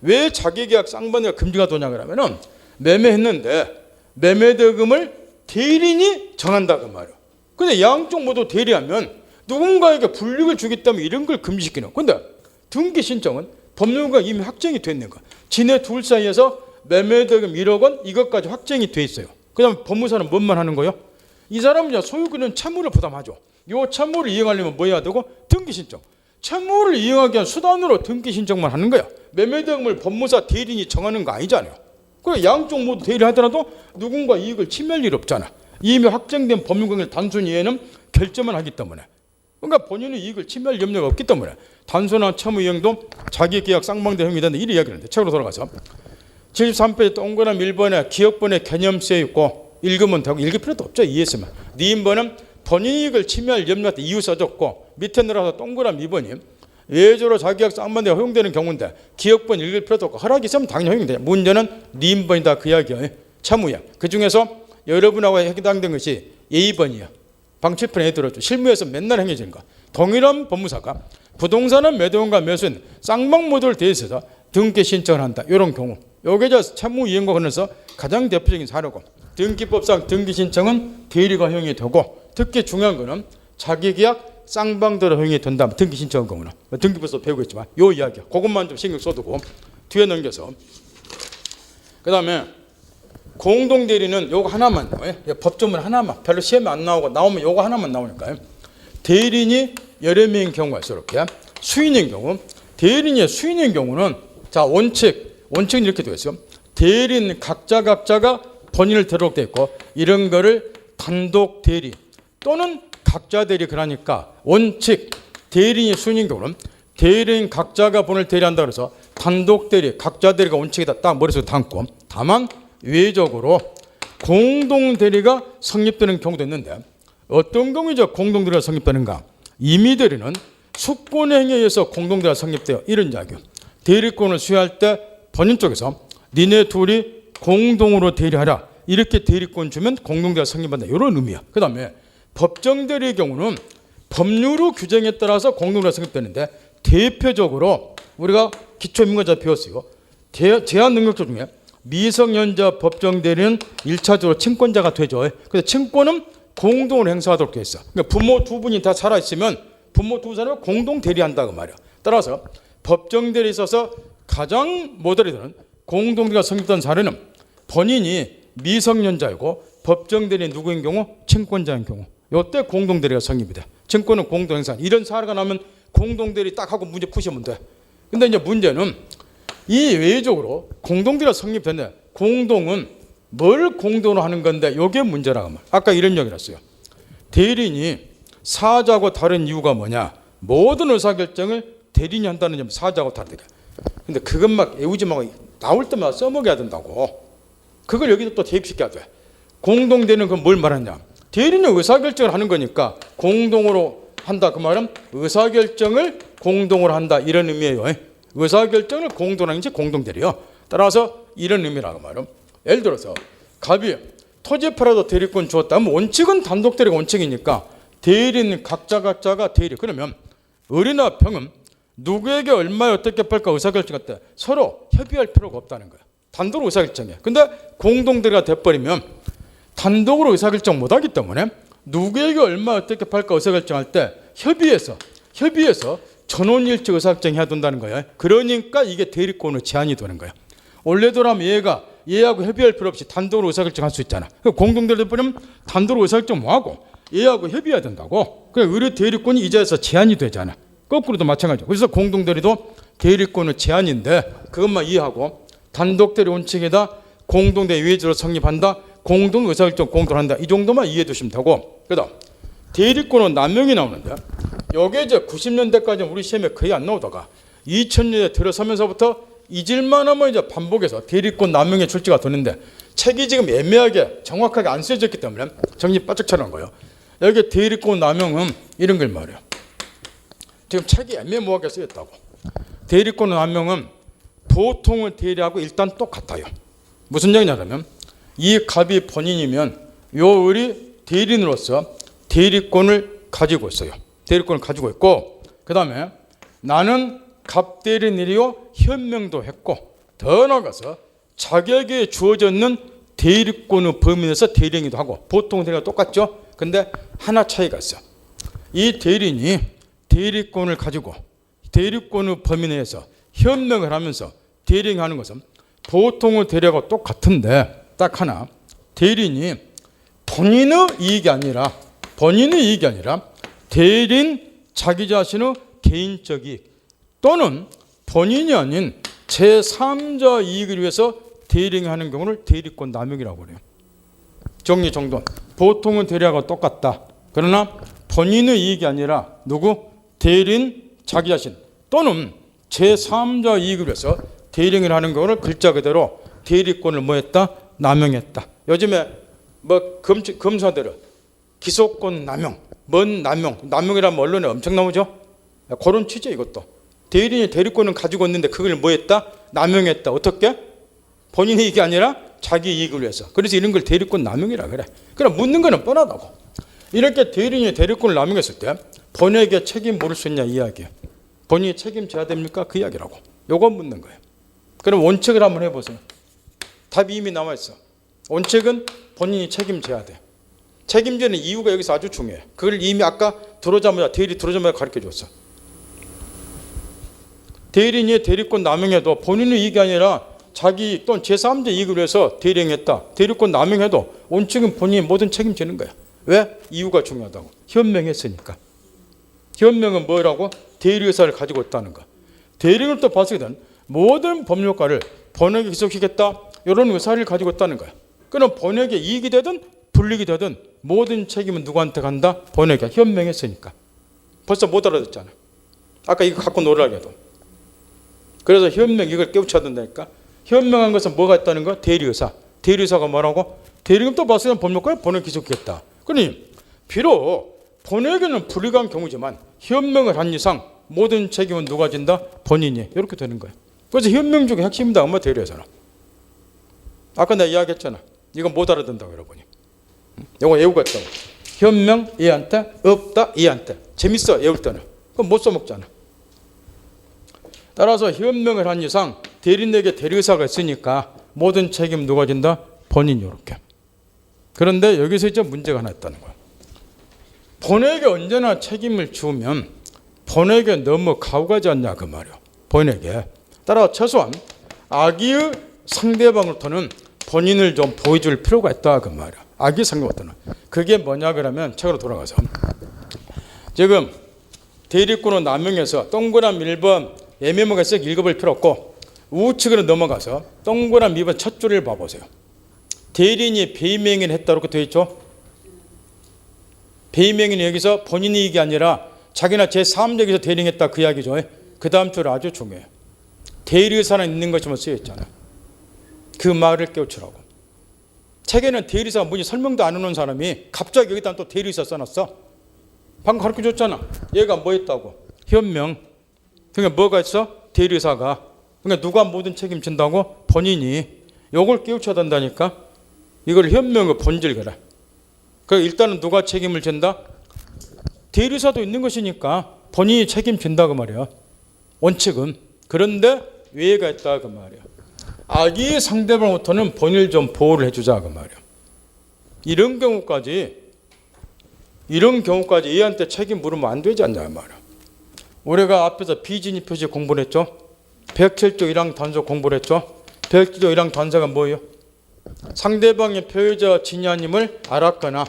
왜 자기계약 쌍방 대리가 금지가 되냐 그러면은 매매했는데 매매대금을 대리인이 정한다고 말이야. 근데 양쪽 모두 대리하면 누군가에게 불이익을 주기 때문에 이런 걸 금지시키는. 근데 등기 신청은 법률과 이미 확정이 됐는 거야. 지네 둘 사이에서 매매대금 1억 원 이것까지 확정이 돼 있어요. 그 다음에 법무사는 뭔만 하는 거예요? 이 사람은 이제 소유권은 채무를 부담하죠. 이 채무를 이행하려면 뭐 해야 되고? 등기 신청. 채무를 이행하기 위한 수단으로 등기 신청만 하는 거야. 매매대금을 법무사 대리인이 정하는 거 아니잖아요. 그래 양쪽 모두 대리하더라도 누군가 이익을 침해할 일 없잖아. 이미 확정된 법률관계를 단순히 얘는 결제만 하기 때문에. 그러니까 본인의 이익을 침해할 염려가 없기 때문에 단순한 채무 이행도 자기계약 쌍방대리 허용이 된다. 이런 이야기를 하는데 책으로 돌아가서 73페이지 동그라미 1번에 기업번의 개념 쓰여 있고 읽으면 되고 읽을 필요도 없죠. 이해했으면. 네 2번은 본인 이익을 침해할 염려가 이유 써줬고 밑에 내려가서 동그라미 2번이 예조로 자기계약 쌍방대리 허용되는 경우인데 기업번 읽을 필요도 없고 허락이 있으면 당연히 허용돼요. 문제는 네 2번이다 그 이야기예요. 채무야. 그중에서 여러분하고 해당된 것이 A번이야. 방칠편에 들었죠. 실무에서 맨날 행해지는 거. 동일한 법무사가 부동산은 매도인과 매수인 쌍방 모두를 대해서 등기 신청을 한다. 이런 경우. 요게 저 채무 이행과 관련해서 가장 대표적인 사례고 등기법상 등기 신청은 대리가 허용이 되고 특히 중요한 거는 자기계약 쌍방대리 허용이 된다. 등기 신청한 경우는 등기법에서 배우고 있지만 요 이야기야. 그것만 좀 신경 써두고 뒤에 넘겨서 그 다음에 공동대리는 요거 하나만 법조문 하나만 별로 시험에 안 나오고 나오면 요거 하나만 나오니까요. 대리인이 여러 명인 경우가 있어. 이렇게 수인인 경우 대리인이 수인인 경우는 자 원칙은 이렇게 되어 있어요. 대리인 각자가 본인을 등록되어 있고 이런 거를 단독 대리 또는 각자 대리 그러니까 원칙 대리인이 수인인 경우는 대리인 각자가 본인을 대리한다 그래서 단독 대리 각자 대리가 원칙이다 딱 머릿속에 담고 다만 외적으로 공동 대리가 성립되는 경우도 있는데 어떤 경우에 공동 대리가 성립되는가? 임의 대리는 수권의 행위에 의해서 공동 대리가 성립돼요. 이런 이야기요. 대리권을 수여할 때 본인 쪽에서 니네 둘이 공동으로 대리하라. 이렇게 대리권 주면 공동 대리가 성립한다. 이런 의미야. 그다음에 법정 대리의 경우는 법률의 규정에 따라서 공동대리가 성립되는데 대표적으로 우리가 기초민가자 배웠어요. 제한 능력자 중에 미성년자 법정대리는 1차적으로 친권자가 되죠. 그래서 친권은 공동으로 행사하도록 되어 있어. 그러니까 부모 두 분이 다 살아있으면 부모 두 사람을 공동 대리한다고 말이야. 따라서 법정대리에 있어서 가장 모델이 공동대리가 성립된 사례는 본인이 미성년자이고 법정대리 누구인 경우? 친권자인 경우. 이때 공동대리가 성립이 돼. 친권은 공동행사. 이런 사례가 나면 공동대리 딱 하고 문제 푸시면 돼. 근데 이제 문제는 이 외적으로 공동대리가 성립됐는데 공동은 뭘 공동으로 하는 건데 이게 문제라고 말. 아까 이런 얘기를 했어요. 대리인이 사자하고 다른 이유가 뭐냐? 모든 의사결정을 대리인이 한다는 점 사자하고 다르다. 근데 그것 막 애우지 말고 나올 때마다 써먹여야 된다고. 그걸 여기서 또 대입시켜야 돼. 공동대리는 그건 뭘 말하냐? 대리인이 의사결정을 하는 거니까 공동으로 한다. 그 말은 의사결정을 공동으로 한다. 이런 의미예요. 의사결정을 공동으로 하는 게 공동대리요. 따라서 이런 의미라고 말은. 예를 들어서 갑이 토지 팔아도 대리권 주었다. 원칙은 단독 대리가 원칙이니까 대리인 각자가 대리. 그러면 을이나 병은 누구에게 얼마에 어떻게 팔까 의사결정할 때 서로 협의할 필요가 없다는 거야. 단독으로 의사결정해. 근데 공동대리가 돼버리면 단독으로 의사결정 못하기 때문에 누구에게 얼마 어떻게 팔까 의사결정할 때 협의해서 전원일치 의사결정해야 된다는 거예요. 그러니까 이게 대리권의 제한이 되는 거예요. 원래대로라면 얘하고 협의할 필요 없이 단독으로 의사결정할 수 있잖아. 공동대리 돼버리면 단독으로 의사결정 못하고 얘하고 협의해야 된다고. 그래 의료 대리권이 이 자리에서 제한이 되잖아. 거꾸로도 마찬가지죠. 그래서 공동대리도 대리권의 제한인데 그것만 이해하고 단독 대리 원칙에다 공동대리 위의적으로 성립한다. 공동 의사결정 공동한다. 이 정도만 이해해 두시면 되고. 그다음 대리권은 남용이 나오는데 요게 이제 90년대까지 우리 시험에 거의 안 나오다가 2000년대 들어서면서부터 잊을만 하면 이제 반복해서 대리권 남용의 출제가 되는데 책이 지금 애매하게 정확하게 안 쓰여졌기 때문에 정리 바짝 차는 거예요. 여기 대리권 남용은 이런 걸 말해요. 지금 책이 애매모호하게 쓰였다고. 대리권 남용은 보통의 대리하고 일단 똑같아요. 무슨 얘기냐면 이 갑이 본인이면 요 을이 대리인으로서 대리권을 가지고 있어요. 대리권을 가지고 있고 그 다음에 나는 갑 대리인이요 현명도 했고 더 나아가서 자기에게 주어졌는 대리권의 범위 내에서 대리인이기도 하고 보통 대리가 똑같죠. 근데 하나 차이가 있어. 이 대리인이 대리권을 가지고 대리권의 범위 내에서 현명을 하면서 대리인하는 것은 보통의 대리하고 똑같은데 딱 하나 대리인이 본인의 이익이 아니라 대리인 자기 자신의 개인적 이익 또는 본인이 아닌 제3자 이익을 위해서 대리인하는 경우를 대리권 남용이라고 해요. 정리정돈. 보통은 대리하고 똑같다. 그러나 본인의 이익이 아니라 누구? 대리인 자기 자신 또는 제3자 이익을 위해서 대리인을 하는 경우를 글자 그대로 대리권을 뭐했다? 남용했다. 요즘에 뭐 검사들은 기소권 남용, 뭔 남용이라면 언론에 엄청 나오죠. 그런 취지 이것도. 대리인이 대리권을 가지고 있는데 그걸 뭐했다? 남용했다. 어떻게? 본인의 이익이 아니라 자기 이익을 위해서. 그래서 이런 걸 대리권 남용이라 그래. 그럼 묻는 거는 뻔하다고. 이렇게 대리인이 대리권을 남용했을 때 본인에게 책임 물을 수 있냐 이 이야기예요. 본인이 책임져야 됩니까? 그 이야기라고. 요거 묻는 거예요. 그럼 원칙을 한번 해보세요. 답이 이미 나와 있어. 원칙은 본인이 책임져야 돼. 책임지는 이유가 여기서 아주 중요해. 그걸 이미 아까 대리 들어오자마자 가르쳐 줬어. 대리인이 대리권 남용해도 본인의 이익이 아니라 자기 이익 또는 제3자 이익을 위해서 대리행했다. 대리권 남용해도 원칙은 본인이 모든 책임지는 거야. 왜? 이유가 중요하다고. 현명했으니까. 현명은 뭐라고? 대리의사를 가지고 있다는 거. 대리인을 또 봤을 때는 모든 법률가를 본에게 기속시켰다. 이런 의사를 가지고 있다는 거야. 그럼 본에게 이익이 되든 불이익이 되든 모든 책임은 누구한테 간다? 본에게. 현명했으니까. 벌써 못 알아듣잖아. 아까 이거 갖고 놀라게 해도. 그래서 현명 이걸 깨우쳐야 된다니까. 현명한 것은 뭐가 있다는 거야? 대리의사. 대리의사가 뭐라고? 대리금 또 봤을 때 법률가에 본에게 기속했다. 그러니 비록 본에게는 불이익한 경우지만 현명을 한 이상 모든 책임은 누가 진다? 본인이. 이렇게 되는 거예요. 그래서 현명 중에 핵심이다. 엄마 대리의사는. 아까 내가 이야기했잖아. 이거 못 알아듣는다고 여러분이. 이거 애우겠다고. 현명 얘한테, 없다 얘한테. 재밌어 외울 때는. 그럼 못 써먹잖아. 따라서 현명을 한 이상 대리인에게 대리의사가 있으니까 모든 책임 누가 진다? 본인이 이렇게. 그런데 여기서 이제 문제가 하나 있다는 거야. 본에게 언제나 책임을 지우면 본에게 너무 가오가지 않냐 그 말이야. 본에게. 따라 최소한 악의의 상대방으로부터는 본인을 좀 보여줄 필요가 있다 그 말이야. 악의 상대방으로부터는. 그게 뭐냐 그러면 책으로 돌아가서 지금 대리권을 남용해서 동그라미 1번 애매모가 쓱 읽어볼 필요 없고 우측으로 넘어가서 동그라미 2번 첫 줄을 봐보세요. 대리인이 배임행위를 했다고 되어 있죠. 배임행위는 여기서 본인이 이게 아니라 자기나 제3적에서 대리행했다 그 이야기죠. 그 다음 줄 아주 중요해요. 대리의사는 있는 것처럼 쓰여 있잖아요. 그 말을 깨우치라고. 책에는 대리의사가 뭔지 설명도 안 해놓은 사람이 갑자기 여기다 또 대리의사 써놨어. 방금 가르쳐줬잖아. 얘가 뭐 했다고? 현명. 그러니까 뭐가 있어? 대리의사가. 그러니까 누가 모든 책임진다고? 본인이. 요걸 깨우쳐야 된다니까. 이걸 현명의 본질 그래. 그러니까 일단은 누가 책임을 진다? 대리의사도 있는 것이니까 본인이 책임진다 그 말이야. 원칙은. 그런데 외가 있다 그 말이야. 악의 상대방부터는 본인을 좀 보호를 해주자 그 말이야. 이런 경우까지 얘한테 책임 물으면 안 되지 않냐 그 말이야. 우리가 앞에서 비진이 표시 공부를 했죠. 107조 1항 단서 공부를 했죠. 107조 1항 단서가 뭐예요? 상대방의 표의자 진야님을 알았거나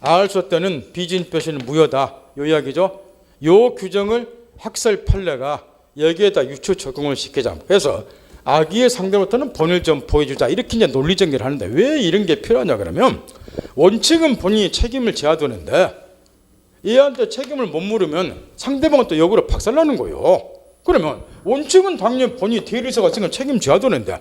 알 수 없다는 비진 표시는 무효다. 요 이야기죠. 요 규정을 학설 판례가 여기에다 유추 적용을 시키자. 그래서 악의의 상대로부터는 본을 좀 보여주자. 이렇게 이제 논리 전개를 하는데 왜 이런 게 필요하냐 그러면 원칙은 본인이 책임을 져야 되는데 얘한테 책임을 못 물으면 상대방은 또 역으로 박살나는 거예요. 그러면 원칙은 당연히 본인이 대리의사가 있으니까 책임져야 되는데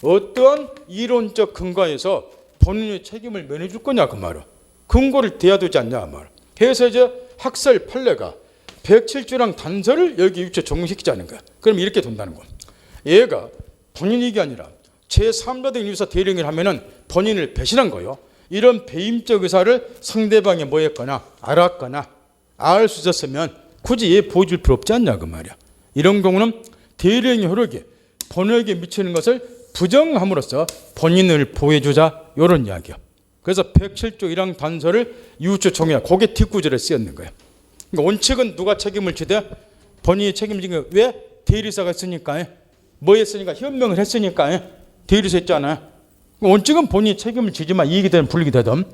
어떠한 이론적 근거에서 본인의 책임을 면해줄 거냐 그 말은 근거를 대야 되지 않냐 그 말. 그래서 이제 학설 판례가 107조랑 단서를 여기 유추 적용시키자는 거야. 그럼 이렇게 된다는 거야. 얘가 본인이 이게 아니라 제3자 등 의사 대리행위를 하면은 본인을 배신한 거예요. 이런 배임적 의사를 상대방이 뭐 했거나 알았거나 알 수 있었으면 굳이 얘 보여줄 필요 없지 않냐 그 말이야. 이런 경우는 대리행위 효력이 본에게 미치는 것을 부정함으로써 본인을 보호해주자 이런 이야기야. 그래서 107조 1항 단서를 유추 적용해 그게 뒷구절에 쓰였는 거야. 그러니까 원칙은 누가 책임을 지되 본인이 책임진 게 왜? 대리의사가 있으니까. 뭐 했으니까? 현명을 했으니까. 대리의사 했잖아. 원칙은 본인이 책임을 지지만 이익이 되든 불이익이 되든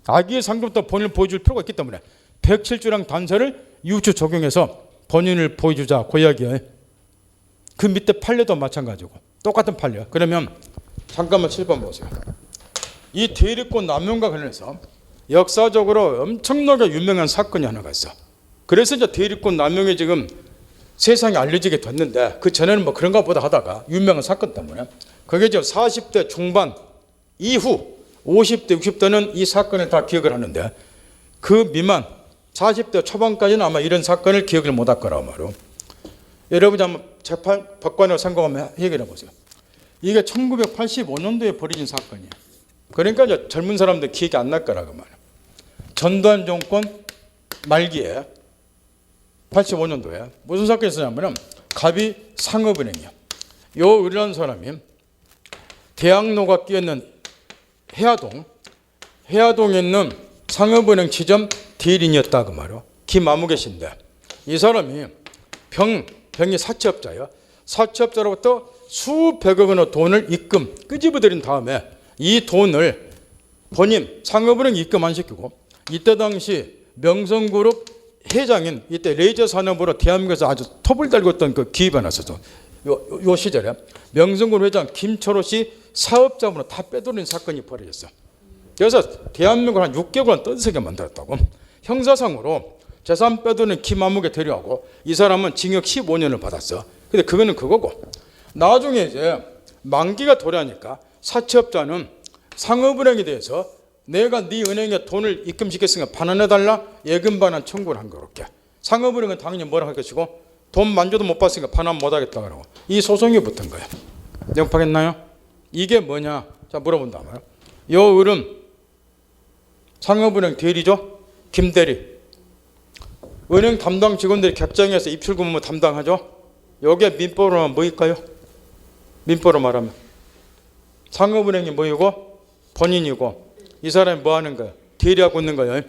악의의 상대부터 본인을 보여줄 필요가 있기 때문에 107조랑 단서를 유추 적용해서 본인을 보여주자 그 이야기야. 그 밑에 판례도 마찬가지고 똑같은 판례야. 그러면 잠깐만 7번 보세요. 이 대리권 남용과 관련해서 역사적으로 엄청나게 유명한 사건이 하나가 있어. 그래서 이제 대리권 남용이 지금 세상에 알려지게 됐는데 그 전에는 뭐 그런가 보다 하다가 유명한 사건 때문에 그게 지금 40대 중반 이후 50대 60대는 이 사건을 다 기억을 하는데 그 미만 40대 초반까지는 아마 이런 사건을 기억을 못할 거라고 말이에요. 여러분이 한번 재판 법관으로 생각하면 얘기를 해보세요. 이게 1985년도에 벌어진 사건이에요. 그러니까 이제 젊은 사람들 기억이 안 날 거라고 말이에요. 전두환 정권 말기에 85년도에 무슨 사건이 있었냐면 갑이 상업은행이야. 요 의뢰한 사람이 대학로가 끼어있는 해화동에 있는 상업은행 지점 대리인이었다 그 말이에요. 김아무개 씨인데 이 사람이 병이 사채업자예요. 사채업자로부터 수백억 원의 돈을 입금 끄집어들인 다음에 이 돈을 본인 상업은행 입금 안 시키고 이때 당시 명성그룹 회장인 이때 레이저 산업으로 대한민국에서 아주 톱을 달고 있던 그 기업이 하나 있었어. 요 시절에 명성그룹 회장 김철호 씨 사업자분을 다 빼돌린 사건이 벌어졌어. 그래서 대한민국을 한 6개월간 떠들게 만들었다고. 형사상으로 재산 빼돌린 김아무개 대리하고 이 사람은 징역 15년을 받았어. 근데 그거는 그거고 나중에 이제 만기가 도래하니까 사채업자는 상업은행에 대해서 내가 네 은행에 돈을 입금시켰으니까 반환해달라 예금 반환 청구를 한 거렇게. 상업은행은 당연히 뭐라 할 것이고 돈 만져도 못 받으니까 반환 못하겠다 그러고 이 소송이 붙은 거야. 영파겠나요? 이게 뭐냐? 자 물어본다 말이야. 요 을은 상업은행 대리죠. 김대리. 은행 담당 직원들이 객장에서 입출 근무 담당하죠. 여기에 민법으로 말하면 뭐일까요? 민법으로 말하면 상업은행이 뭐이고 본인이고 이 사람이 뭐 하는 거예요? 대리하고 있는 거예요.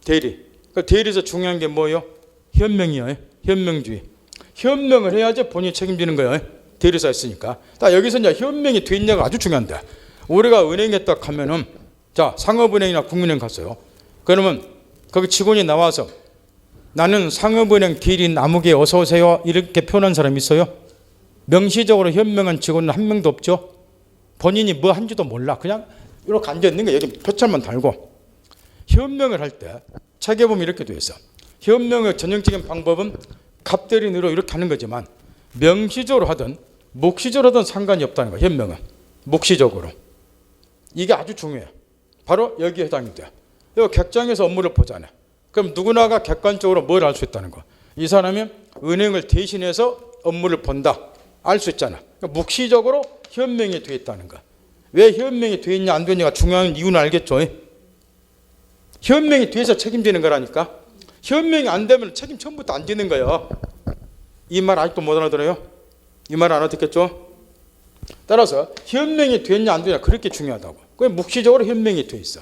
대리. 그 대리에서 중요한 게 뭐예요? 현명이에요. 현명주의. 현명을 해야지 본인이 책임지는 거예요. 대리사 있으니까. 딱 여기서 이제 현명이 돼 있냐가 아주 중요한데 우리가 은행에 딱 가면은 자 상업은행이나 국민은행 갔어요. 그러면 거기 직원이 나와서 나는 상업은행 대리 나무개 어서 오세요 이렇게 표현한 사람이 있어요? 명시적으로 현명한 직원은 한 명도 없죠. 본인이 뭐 한지도 몰라. 그냥 이렇게 앉아있는 거예요. 여기 표창만 달고. 현명을 할 때 책에 보면 이렇게 돼 있어. 현명의 전형적인 방법은 갑대리인으로 이렇게 하는 거지만 명시적으로 하든 묵시적으로 하든 상관이 없다는 거예요. 현명은 묵시적으로. 이게 아주 중요해요. 바로 여기에 해당이 돼요. 이거 객장에서 업무를 보잖아요. 그럼 누구나가 객관적으로 뭘 알 수 있다는 거. 이 사람이 은행을 대신해서 업무를 본다. 알 수 있잖아. 그러니까 묵시적으로 현명이 돼 있다는 거. 왜 현명이 돼 있냐 안 되냐가 중요한 이유는 알겠죠. 현명이 돼서 책임지는 거라니까. 현명이 안 되면 책임 처음부터 안 지는 거예요. 이 말 아직도 못 알아들어요? 이 말 알아듣겠죠? 따라서 현명이 됐냐 안 되냐 그렇게 중요하다고. 그게 묵시적으로 현명이 돼 있어.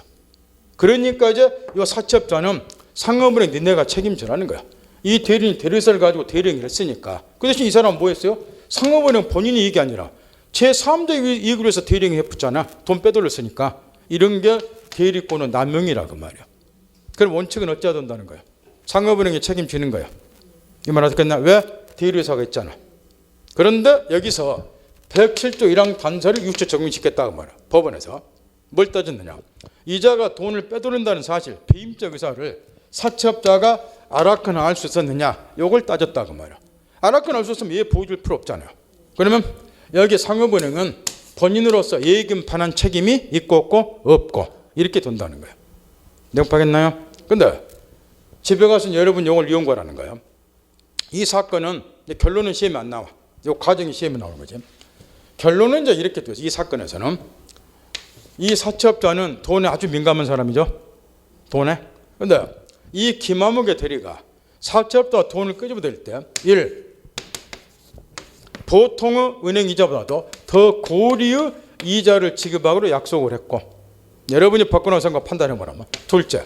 그러니까 이제 이 사채업자는 상업은행 니네가 책임지라는 거야. 이 대리인이 대리사를 가지고 대리행위를 했으니까. 그 대신 이 사람은 뭐 했어요? 상업은행 본인이 이익이 아니라 제3자 이익을 위해서 대리행위 해봤잖아. 돈 빼돌렸으니까. 이런 게 대리권의 남용이라고 말이야. 그럼 원칙은 어찌해야 된다는 거야? 상업은행이 책임지는 거야. 이 말 알아듣겠나? 왜? 대리회사가 있잖아. 그런데 여기서 107조 1항 단서를 유추 적용시켰다고 말이야. 법원에서. 뭘 따졌느냐? 이자가 돈을 빼돌린다는 사실, 배임적 의사를 사채업자가 알았거나 알 수 있었느냐? 이걸 따졌다고 말이야. 알았거나 알 수 있으면 얘 보여줄 필요 없잖아요. 그러면 여기 상업은행은 본인으로서 예금 반환 책임이 있고 없고 이렇게 된다는 거예요. 내용파겠나요? 근데 집에 가서 여러분 이걸 이용 거라는 거예요. 이 사건은 결론은 시험에 안 나와. 이 과정이 시험에 나오는 거지. 결론은 이제 이렇게 돼서 이 사건에서는 이 사채업자는 돈에 아주 민감한 사람이죠. 돈에. 근데 이 김아무개 대리가 사채업자가 돈을 끄집어낼 때 1. 보통의 은행 이자보다도 더 고리의 이자를 지급하기로 약속을 했고 여러분이 받고 나서 판단해 보라면 둘째.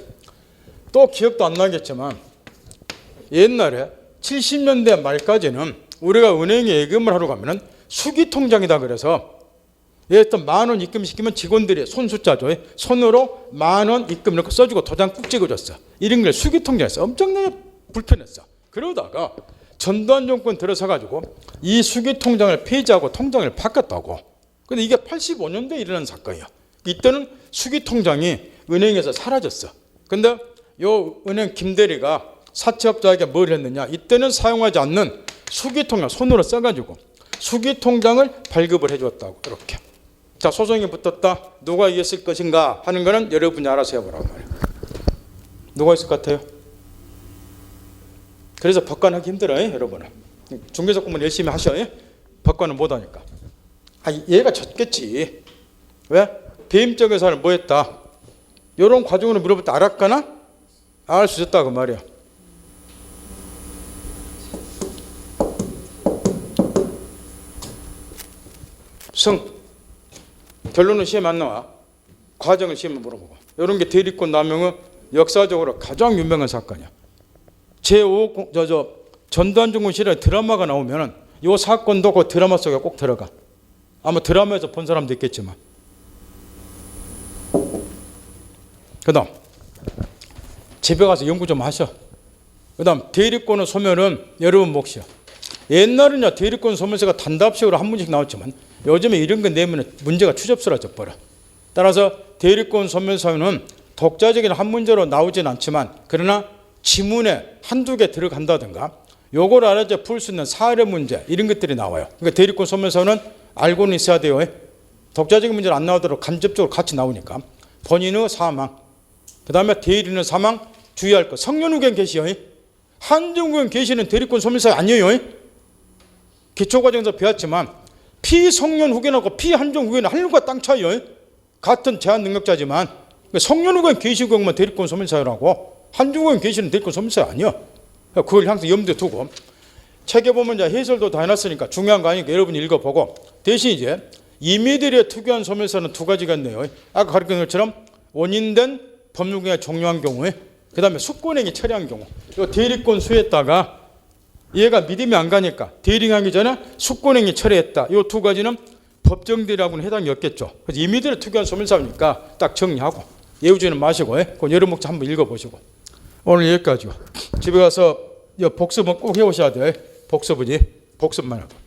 또 기억도 안 나겠지만 옛날에 70년대 말까지는 우리가 은행에 예금을 하러 가면은 수기통장이다 그래서 예를 10,000원 입금시키면 직원들이 손 숫자죠. 손으로 10,000원 입금 넣고 써주고 도장 꾹 찍어줬어. 이런 걸 수기통장에서 엄청나게 불편했어. 그러다가 전두환 정권 들어서가지고 이 수기통장을 폐지하고 통장을 바꿨다고. 근데 이게 85년도에 일어난 사건이야. 이때는 수기통장이 은행에서 사라졌어. 근데 요 은행 김대리가 사채업자에게 뭘 했느냐? 이때는 사용하지 않는 수기통장 손으로 써가지고 수기통장을 발급을 해줬다고. 이렇게. 자, 소송이 붙었다. 누가 이겼을 것인가 하는 거는 여러분이 알아서 해보라고 말이에요. 누가 있을 것 같아요? 그래서 법관하기 힘들어요, 여러분은. 중개사 공부는 열심히 하셔요. 법관은 못하니까. 얘가 졌겠지. 왜? 배임적 의사를 뭐 했다? 이런 과정으로 물어볼 때 알았거나 알 수 있었다고 말이야. 승. 결론은 시험에 안 나와. 과정을 시험에 물어보고. 이런 게 대리권 남용은 역사적으로 가장 유명한 사건이야. 제5 전두환 정권 시절에 드라마가 나오면 이 사건도 그 드라마 속에 꼭 들어가. 아마 드라마에서 본 사람도 있겠지만. 그 다음 집에 가서 연구 좀 하셔. 그 다음 대리권의 소멸은 여러분 몫이야. 옛날에는 대리권 소멸세가 단답식으로 한 문제씩 나왔지만 요즘에 이런 거 내면 문제가 추접스러워져 버려. 따라서 대리권 소멸사유는 독자적인 한 문제로 나오진 않지만 그러나 지문에 한두 개 들어간다든가 요걸 알아서 풀 수 있는 사례 문제 이런 것들이 나와요. 그러니까 대리권 소멸사유는 알고는 있어야 돼요. 독자적인 문제는 안 나오도록 간접적으로 같이 나오니까. 본인의 사망, 그 다음에 대리인의 사망 주의할 것. 성년후견 개시요. 한정후견 개시는 대리권 소멸사유 아니에요. 기초과정에서 배웠지만 피성년 후견하고 피한정 후견은 하늘과 땅 차이요. 같은 제한 능력자지만 성년후관 계시경만 대리권 소멸사유라고 한중후관 계시는 대리권 소멸사유 아니야. 그걸 항상 염두에 두고 책에 보면 이제 해설도 다 해놨으니까 중요한 거 아니니까 여러분이 읽어보고 대신 이제 임의들의 특유한 소멸사는 두 가지가 있네요. 아까 가르친 것처럼 원인된 법률행위가 종료한 경우에 그 다음에 숙권행위 처리한 경우 이 대리권 수했다가 얘가 믿음이 안 가니까 대리하기 전에 숙권행위 처리했다. 이 두 가지는 법정대리하고는 해당이 없겠죠. 그래서 임의들의 특유한 소멸사니까 딱 정리하고 예우지는 마시고 그 여러 목차 한번 읽어보시고 오늘 여기까지요. 집에 가서 복습은 꼭 해오셔야 돼. 복습은 복습만 하고.